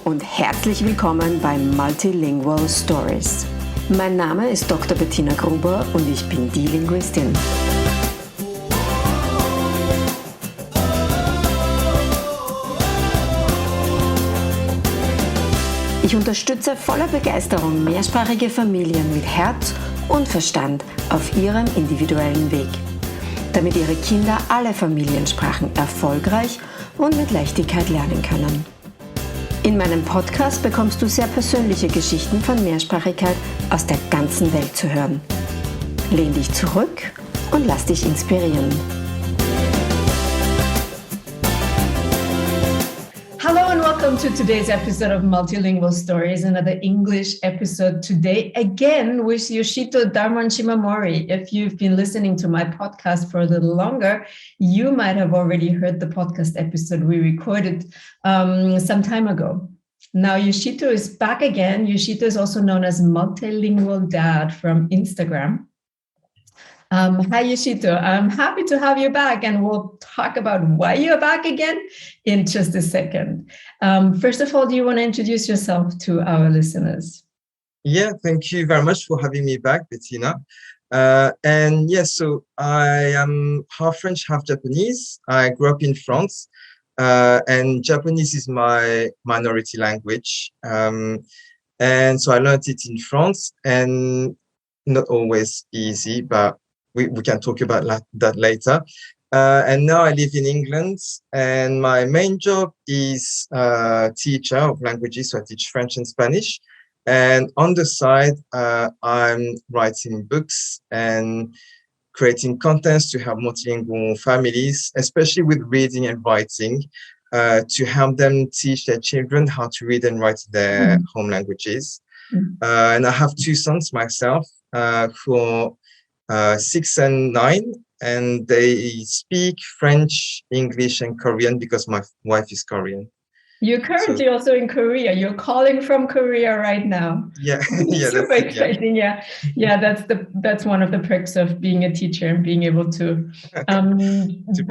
und herzlich willkommen bei Multilingual Stories. Mein Name ist Dr. Bettina Gruber und ich bin die Linguistin. Ich unterstütze voller Begeisterung mehrsprachige Familien mit Herz und Verstand auf ihrem individuellen Weg, damit ihre Kinder alle Familiensprachen erfolgreich und mit Leichtigkeit lernen können. In meinem Podcast bekommst du sehr persönliche Geschichten von Mehrsprachigkeit aus der ganzen Welt zu hören. Lehn dich zurück und lass dich inspirieren. Hello and welcome to today's episode of Multilingual Stories, another English episode today, again with Yoshito Darmon-Shimamori. If you've been listening to my podcast for a little longer, you might have already heard the podcast episode we recorded some time ago. Now Yoshito is back again. Yoshito is also known as Multilingual Dad from Instagram. Hi, Yoshito. I'm happy to have you back, and we'll talk about why you're back again in just a second. First of all, do you want to introduce yourself to our listeners? Yeah, thank you very much for having me back, Bettina. And yes, so I am half French, half Japanese. I grew up in France, and Japanese is my minority language. And so I learned it in France, and not always easy, but we can talk about that later. And now I live in England, and my main job is teacher of languages. So I teach French and Spanish. And on the side, I'm writing books and creating contents to help multilingual families, especially with reading and writing, to help them teach their children how to read and write their home languages. And I have two sons myself who are 6 and 9, and they speak French, English, and Korean because my wife is Korean. You're currently also in Korea. You're calling from Korea right now. Yeah, Super exciting. Yeah, that's one of the perks of being a teacher and being able to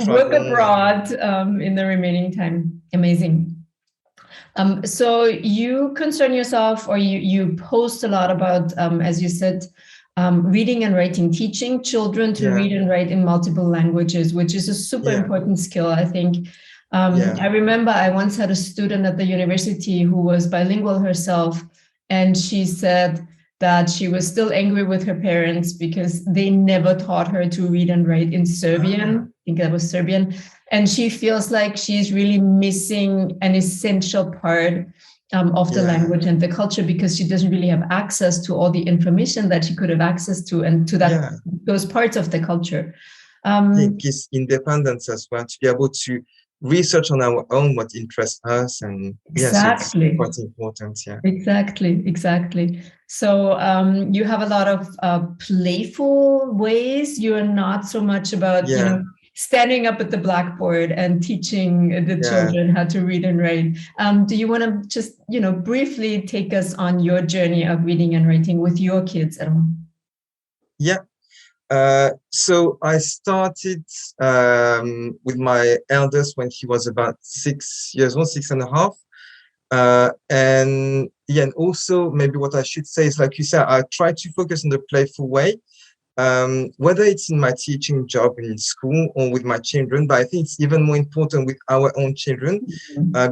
work abroad in the remaining time. Amazing. So you concern yourself, or you post a lot about, as you said, reading and writing, teaching children to read and write in multiple languages, which is a super important skill, I think. I remember I once had a student at the university who was bilingual herself, and she said that she was still angry with her parents because they never taught her to read and write in Serbian. I think that was Serbian. And she feels like she's really missing an essential part of the language and the culture, because she doesn't really have access to all the information that she could have access to, and to that those parts of the culture. I think it's independence as well, to be able to research on our own what interests us, and exactly, so it's quite important. Exactly. So you have a lot of playful ways. You are not so much about standing up at the blackboard and teaching the children how to read and write. Do you want to just, briefly take us on your journey of reading and writing with your kids at home? Yeah. So I started with my eldest when he was about 6 years old, 6.5. And also maybe what I should say is, like you said, I try to focus on the playful way. Whether it's in my teaching job in school or with my children, but I think it's even more important with our own children,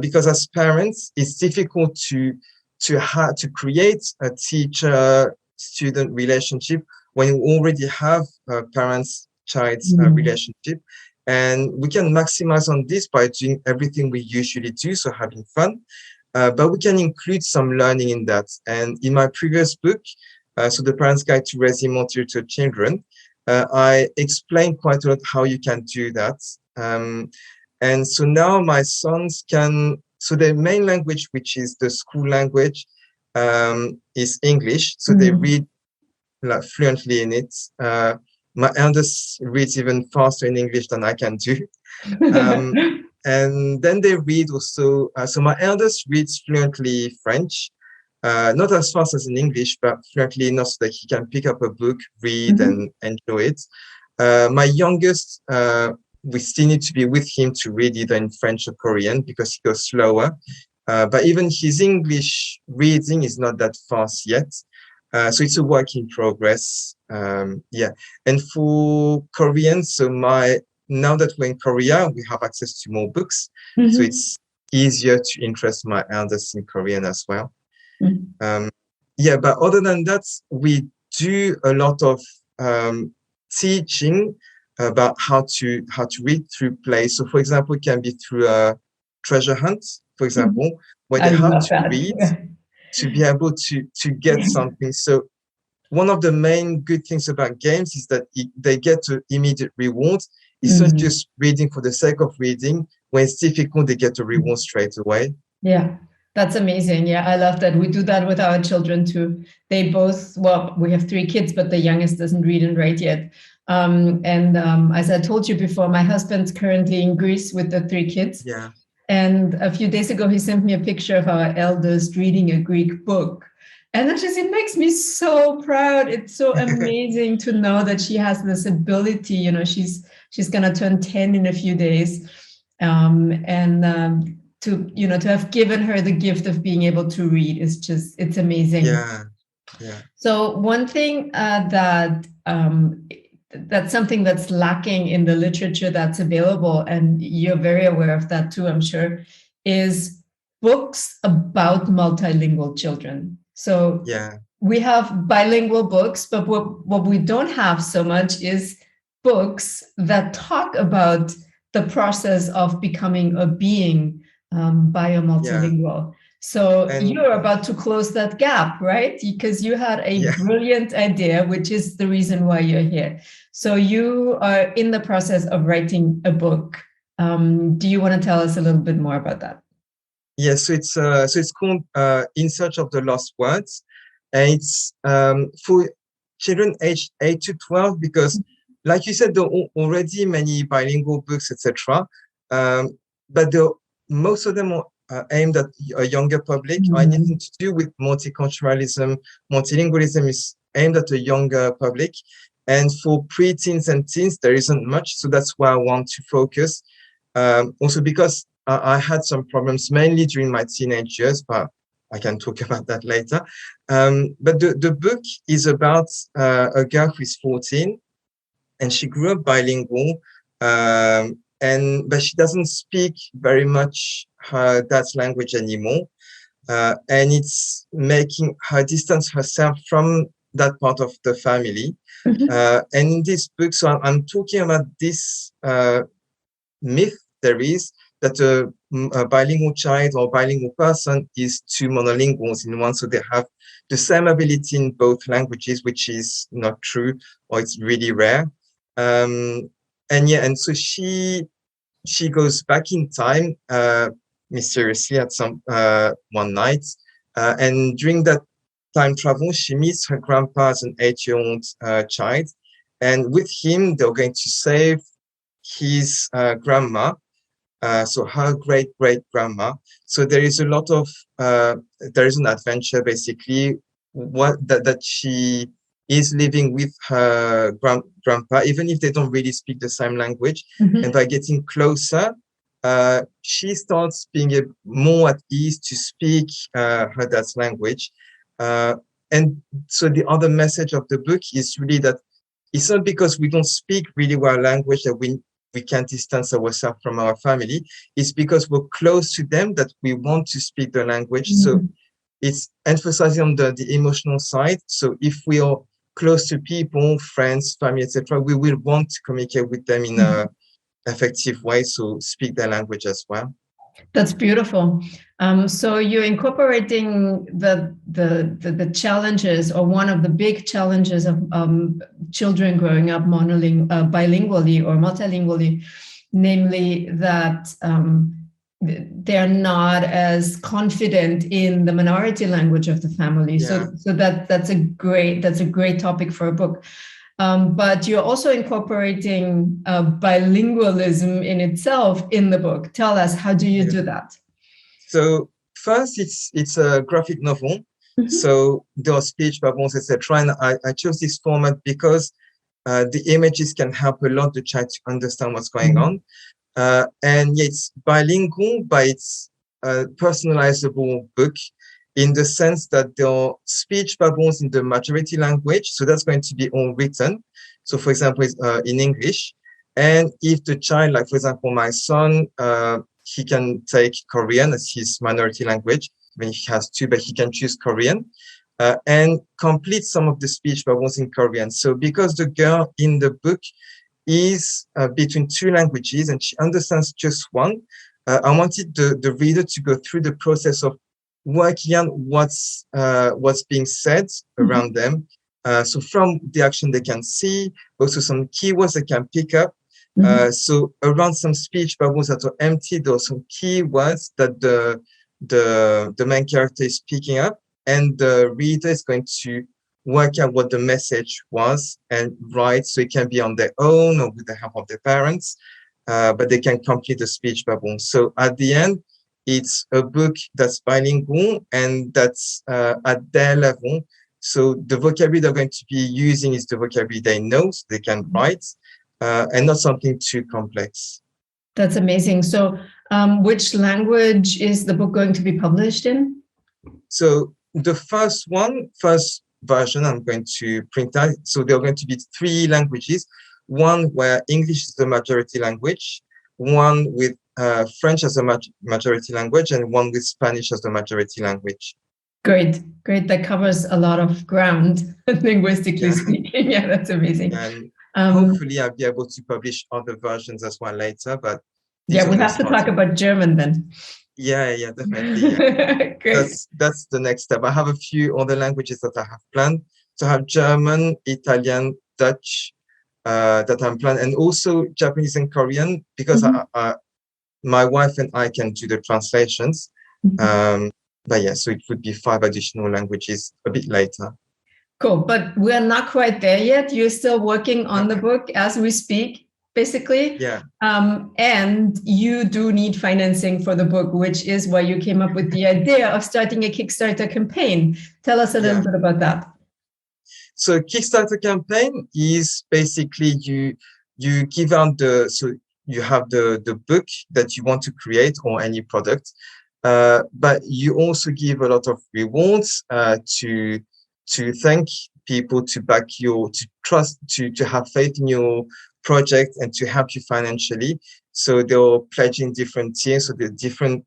because as parents, it's difficult to create a teacher-student relationship when you already have a parents-child relationship. And we can maximize on this by doing everything we usually do, so having fun, but we can include some learning in that. And in my previous book, so the Parents Guide to Raising Multilingual Children, I explained quite a lot how you can do that. And so now my sons so their main language, which is the school language, is English. So they read fluently in it. My eldest reads even faster in English than I can do. And then they read also, so my eldest reads fluently French. Not as fast as in English, but fluently enough so that he can pick up a book, read, and enjoy it. My youngest, we still need to be with him to read either in French or Korean because he goes slower. But even his English reading is not that fast yet. So it's a work in progress. Yeah. And for Korean, so now that we're in Korea, we have access to more books. So it's easier to interest my eldest in Korean as well. Yeah, but other than that, we do a lot of teaching about how to read through play. So for example, it can be through a treasure hunt, for example, where they have to read to be able to get something. So one of the main good things about games is that they get to immediate rewards. It's not just reading for the sake of reading. When it's difficult, they get a reward straight away. Yeah, that's amazing. Yeah, I love that. We do that with our children too. They both, well, we have 3 kids, but the youngest doesn't read and write yet. As I told you before, my husband's currently in Greece with the 3 kids. Yeah. And a few days ago, he sent me a picture of our eldest reading a Greek book. And it makes me so proud. It's so amazing to know that she has this ability. You know, she's going to turn 10 in a few days. To have given her the gift of being able to read is it's amazing. Yeah. So one thing that's something that's lacking in the literature that's available, and you're very aware of that too, I'm sure, is books about multilingual children. So we have bilingual books, but what we don't have so much is books that talk about the process of becoming a being biomultilingual. So you're about to close that gap, right? Because you had a brilliant idea, which is the reason why you're here. So you are in the process of writing a book. Do you want to tell us a little bit more about that? Yes, so it's called In Search of the Lost Words, and it's for children aged 8 to 12 because, like you said, there are already many bilingual books, etc. But most of them are aimed at a younger public. Anything to do with multiculturalism, multilingualism is aimed at a younger public. And for pre-teens and teens, there isn't much. So that's why I want to focus. Also because I had some problems mainly during my teenage years, but I can talk about that later. But the book is about a girl who is 14 and she grew up bilingual. But she doesn't speak very much her dad's language anymore. And it's making her distance herself from that part of the family. And in this book, so I'm talking about this myth there is that a bilingual child or bilingual person is 2 monolinguals in one, so they have the same ability in both languages, which is not true, or it's really rare. And so she goes back in time mysteriously at some one night, and during that time travel, she meets her grandpa as an 8-year-old child, and with him they're going to save his grandma, so her great-great-grandma. So there is a lot of there is an adventure basically that she is living with her grandpa, even if they don't really speak the same language. And by getting closer, she starts being more at ease to speak her dad's language. And so the other message of the book is really that it's not because we don't speak really well language that we can't distance ourselves from our family. It's because we're close to them that we want to speak the language. So it's emphasizing on the emotional side. So if we are close to people, friends, family, etc., we will want to communicate with them in a effective way, so speak their language as well. That's beautiful. So you're incorporating the challenges, or one of the big challenges of children growing up bilingually or multilingually, namely that they're not as confident in the minority language of the family. So that's a great topic for a book. But you're also incorporating bilingualism in itself in the book. Tell us, how do you do that? So first, it's a graphic novel. So there are speech bubbles, etc. And I chose this format because the images can help a lot the child to understand what's going on. And it's bilingual, but it's a personalizable book in the sense that there are speech bubbles in the majority language. So that's going to be all written. So for example, in English. And if the child, like for example, my son, he can take Korean as his minority language. I mean, he has two, but he can choose Korean and complete some of the speech bubbles in Korean. So because the girl in the book is between two languages and she understands just one, I wanted the reader to go through the process of working on what's being said around them. So from the action they can see, also some keywords they can pick up. So around some speech bubbles that are empty, there are some keywords that the main character is picking up, and the reader is going to work out what the message was and write. So it can be on their own or with the help of their parents, but they can complete the speech bubble. So at the end, it's a book that's bilingual and that's at their level. So the vocabulary they're going to be using is the vocabulary they know, so they can write, and not something too complex. That's amazing. So which language is the book going to be published in? So the first version I'm going to print out. So there are going to be 3 languages, one where English is the majority language, one with French as a majority language, and one with Spanish as the majority language. Great. That covers a lot of ground, linguistically speaking. Yeah, that's amazing. And hopefully I'll be able to publish other versions as well later, but yeah, we have to talk about German then. Yeah, definitely. Yeah. That's the next step. I have a few other languages that I have planned. So I have German, Italian, Dutch that I'm planning, and also Japanese and Korean, because my wife and I can do the translations. But yeah, so it would be 5 additional languages a bit later. Cool, but we're not quite there yet. You're still working on the book as we speak, basically. Yeah. And you do need financing for the book, which is why you came up with the idea of starting a Kickstarter campaign. Tell us a little bit about that. So Kickstarter campaign is basically you give out so you have the book that you want to create or any product, but you also give a lot of rewards to thank people, to back to trust, to have faith in your project and to help you financially. So they're pledging different tiers. So the different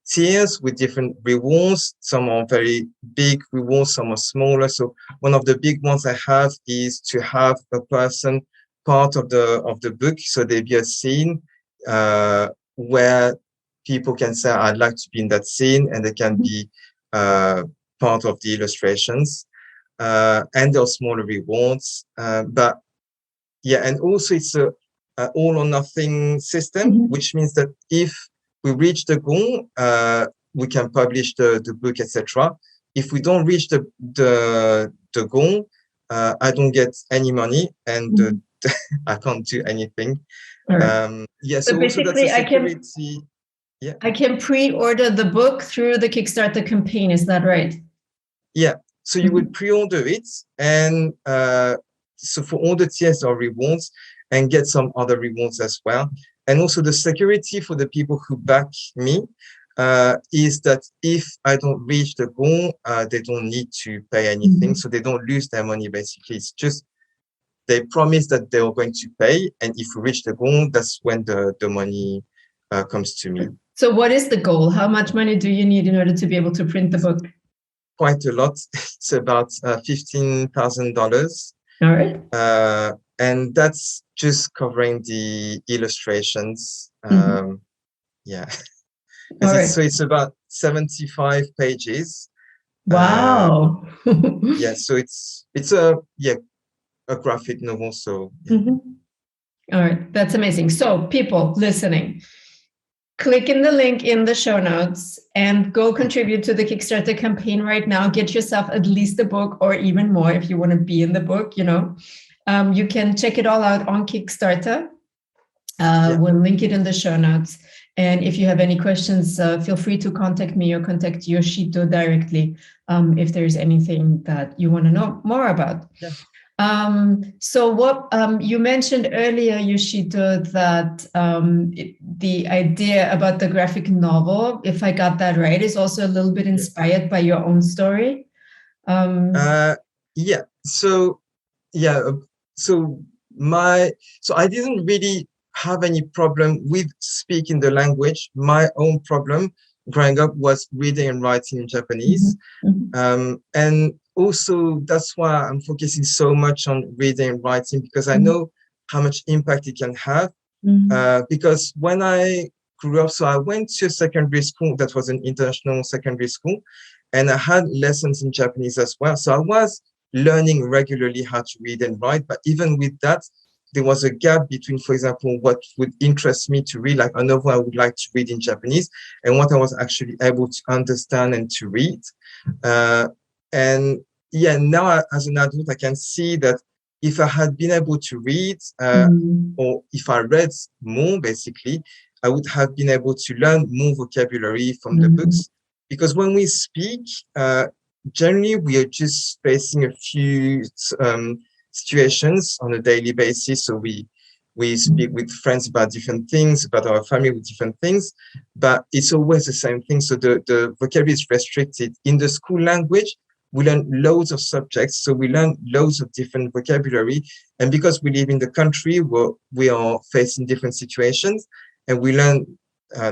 tiers with different rewards. Some are very big rewards, some are smaller. So one of the big ones I have is to have a person part of the book. So there'll be a scene where people can say, I'd like to be in that scene, and they can be part of the illustrations. And there are smaller rewards. But yeah, and also it's a all or nothing system, which means that if we reach the goal, we can publish the book, etc. If we don't reach the goal, I don't get any money, and I can't do anything. Right. Yeah, so basically, I can pre-order the book through the Kickstarter campaign. Is that right? Yeah. So you would pre-order it, and so for all the tiers or rewards, and get some other rewards as well. And also the security for the people who back me is that if I don't reach the goal, they don't need to pay anything. So they don't lose their money, basically. It's just they promise that they are going to pay. And if we reach the goal, that's when the money comes to me. So what is the goal? How much money do you need in order to be able to print the book? Quite a lot. It's about $15,000. All right. And that's just covering the illustrations. Yeah. So it's about 75 pages. Wow. Yeah. So it's a graphic novel. So yeah. All right. That's amazing. So people listening, click in the link in the show notes and go contribute to the Kickstarter campaign right now. Get yourself at least a book, or even more if you want to be in the book, You can check it all out on Kickstarter. We'll link it in the show notes. And if you have any questions, feel free to contact me or contact Yoshito directly if there's anything that you want to know more about. Yeah. So what you mentioned earlier, Yoshito, that the idea about the graphic novel, if I got that right, is also a little bit inspired by your own story. Yeah. So yeah. So I didn't really have any problem with speaking the language. My own problem growing up was reading and writing in Japanese. And also that's why I'm focusing so much on reading and writing, because I know how much impact it can have. Because when I grew up, so I went to a secondary school that was an international secondary school, and I had lessons in Japanese as well. So I was learning regularly how to read and write, but even with that, there was a gap between, for example, what would interest me to read, like a novel I would like to read in Japanese, and what I was actually able to understand and to read. And yeah, now as an adult, I can see that if I had been able to read, or if I read more, basically, I would have been able to learn more vocabulary from the books. Because when we speak, generally, we are just facing a few situations on a daily basis. So we speak with friends about different things, about our family with different things, but it's always the same thing. So the vocabulary is restricted. In the school language, we learn loads of subjects, so we learn loads of different vocabulary. And because we live in the country where we are facing different situations, and we learn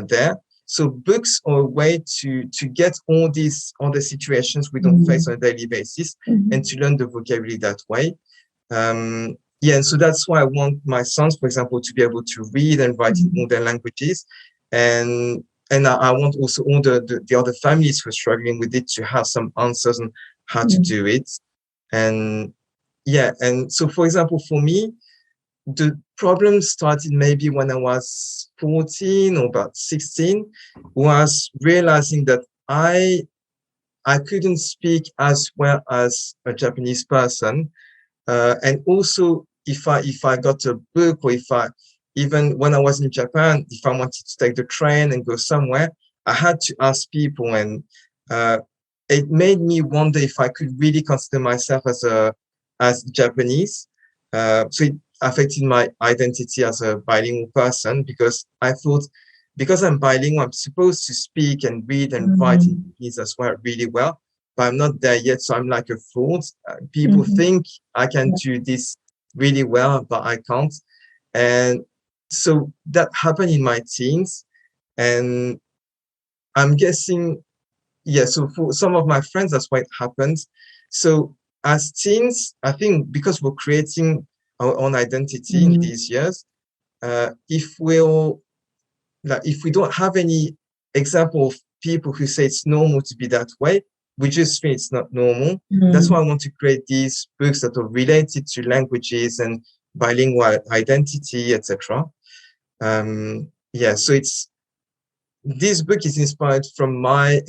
there. So books are a way to get all these other situations we don't face on a daily basis, and to learn the vocabulary that way. Yeah, and so that's why I want my sons, for example, to be able to read and write in all their languages. And I want also all the other families who are struggling with it to have some answers on how to do it. And yeah, and so for example, for me, the problem started maybe when I was 14 or about 16, was realizing that I couldn't speak as well as a Japanese person. And also, if I got a book, or even when I was in Japan, if I wanted to take the train and go somewhere, I had to ask people, and it made me wonder if I could really consider myself as Japanese. So it affected my identity as a bilingual person, because I thought, because I'm bilingual, I'm supposed to speak and read and write in Japanese as well really well, but I'm not there yet, so I'm like a fraud. People think I can do this really well, but I can't. And so that happened in my teens, and I'm guessing, yeah, so for some of my friends, that's why it happened. So as teens, I think because we're creating our own identity in these years, if we don't have any example of people who say it's normal to be that way, we just think it's not normal. That's why I want to create these books that are related to languages and bilingual identity, etc. Yeah, so this book is inspired from my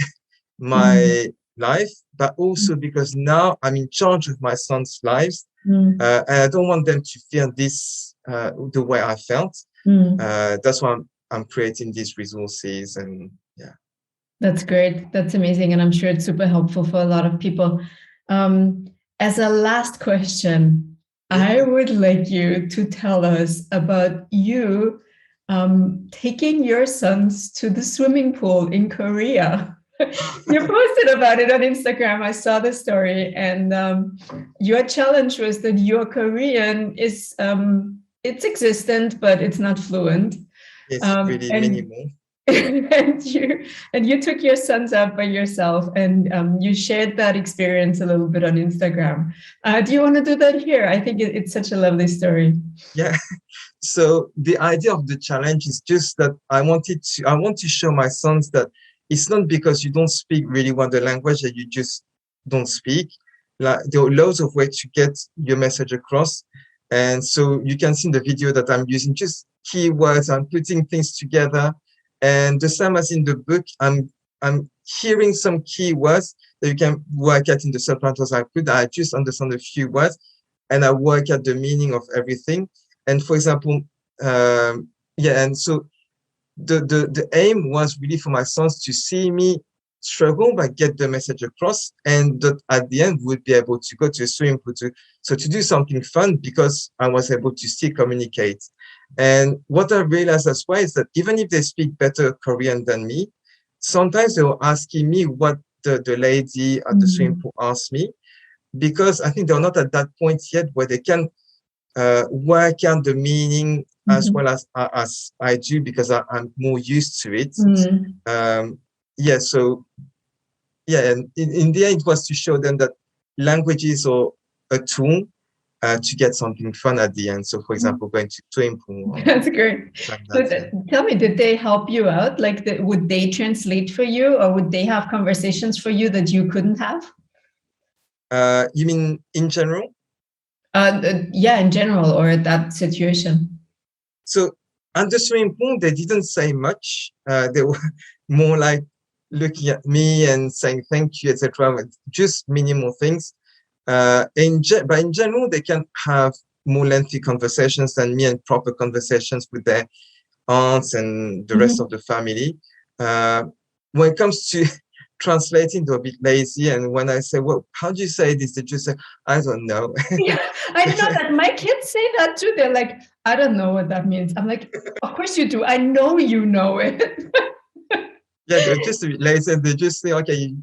life, but also because now I'm in charge of my son's lives, and I don't want them to feel this the way I felt. That's why I'm creating these resources, and yeah. That's great. That's amazing. And I'm sure it's super helpful for a lot of people. As a last question, I would like you to tell us about you taking your sons to the swimming pool in Korea. You posted about it on Instagram. I saw the story, and your challenge was that your Korean is it's existent, but it's not fluent. It's really minimal. and you took your sons out by yourself, and you shared that experience a little bit on Instagram. Do you want to do that here? I think it's such a lovely story. Yeah. So the idea of the challenge is just that I want to show my sons that it's not because you don't speak really well the language that you just don't speak. Like, there are loads of ways to get your message across. And so you can see in the video that I'm using just keywords, I'm putting things together. And the same as in the book, I'm hearing some keywords that you can work at in the subtitles I put. I just understand a few words, and I work at the meaning of everything. And for example, yeah, and so the aim was really for my sons to see me struggle but get the message across, and that at the end would be able to go to a swimming pool to do something fun because I was able to still communicate. And what I realized as well is that even if they speak better Korean than me, sometimes they were asking me what the lady at the swimming pool asked me, because I think they're not at that point yet where they can work out the meaning as well as I do, because I'm more used to it. Yeah, so yeah, and in the end, it was to show them that languages are a tool to get something fun at the end. So, for example, going to swimming pool. That's great. Like So that, tell me, did they help you out? Like, would they translate for you, or would they have conversations for you that you couldn't have? You mean in general? Yeah, in general, or that situation. So at the swimming pool, they didn't say much. They were more like looking at me and saying thank you, etc. Just minimal things. But in general, they can have more lengthy conversations than me, and proper conversations with their aunts and the rest of the family. When it comes to translating, they're a bit lazy. And when I say, well, how do you say this? They just say, I don't know. Yeah, I know that. My kids say that too. They're like, I don't know what that means. I'm like, of course you do. I know you know it. Yeah, they're just a bit lazy. They just say, okay,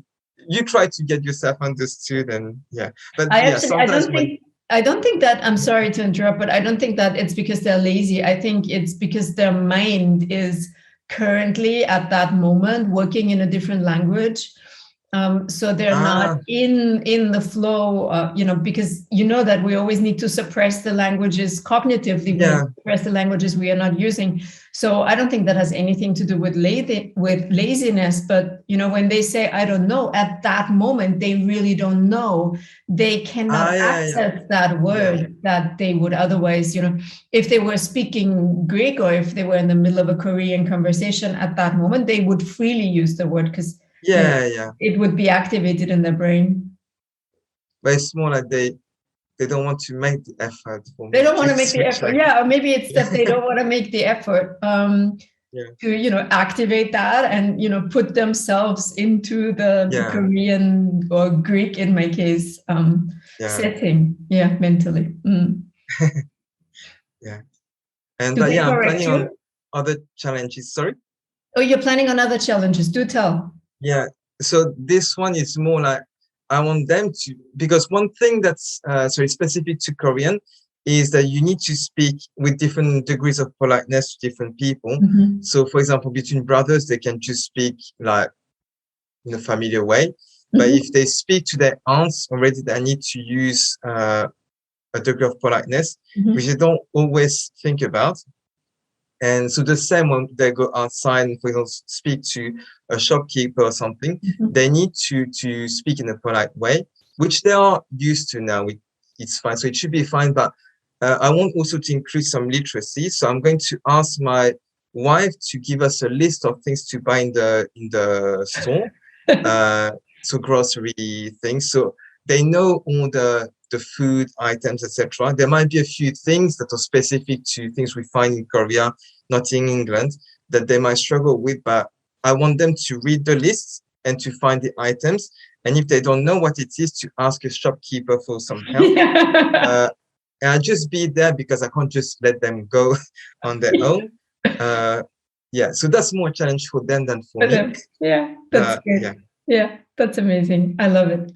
you try to get yourself understood. And yeah, but I don't think that, I'm sorry to interrupt, but I don't think that it's because they're lazy. I think it's because their mind is currently at that moment working in a different language. So they're not in the flow, because you know that we always need to suppress the languages cognitively. Yeah. Suppress the languages we are not using. So I don't think that has anything to do with laziness. But when they say I don't know, at that moment they really don't know. They cannot access that word that they would otherwise. If they were speaking Greek, or if they were in the middle of a Korean conversation at that moment, they would freely use the word because it would be activated in their brain. But it's more like they don't want to make the effort. They don't want to make the effort. Yeah, or maybe it's that they don't want to make the effort to activate that and put themselves into the Korean or Greek, in my case, setting. Yeah, mentally. Yeah, and I'm planning on other challenges. Sorry. Oh, you're planning on other challenges. Do tell. Yeah, so this one is more like I want them to, because one thing that's specific to Korean is that you need to speak with different degrees of politeness to different people. So, for example, between brothers, they can just speak like in a familiar way. But if they speak to their aunts already, they need to use a degree of politeness, which they don't always think about. And so the same when they go outside and, for example, speak to a shopkeeper or something, they need to speak in a polite way, which they are used to now. It's fine. So it should be fine. But I want also to increase some literacy. So I'm going to ask my wife to give us a list of things to buy in the store. So grocery things. So they know all the food items, etc. There might be a few things that are specific to things we find in Korea, not in England, that they might struggle with, but I want them to read the list and to find the items. And if they don't know what it is, to ask a shopkeeper for some help. And I'll just be there because I can't just let them go on their own. So that's more a challenge for them than for me. Yeah, that's good. Yeah, that's amazing. I love it.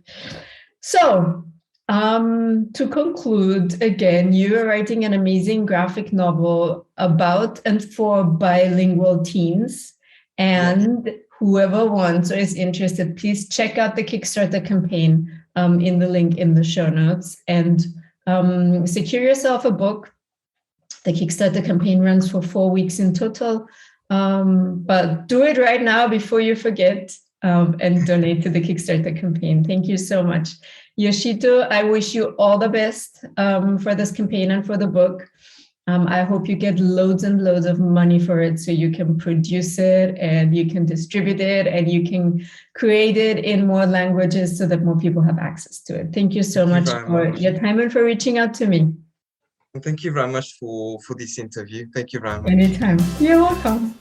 So, to conclude, again, you are writing an amazing graphic novel about and for bilingual teens. And whoever wants or is interested, please check out the Kickstarter campaign in the link in the show notes, and secure yourself a book. The Kickstarter campaign runs for 4 weeks in total, but do it right now before you forget. And donate to the Kickstarter campaign. Thank you so much. Yoshito, I wish you all the best for this campaign and for the book. I hope you get loads and loads of money for it so you can produce it and you can distribute it and you can create it in more languages so that more people have access to it. Thank you so much for your time and for reaching out to me. Thank you very much for this interview. Thank you very much. Anytime. You're welcome.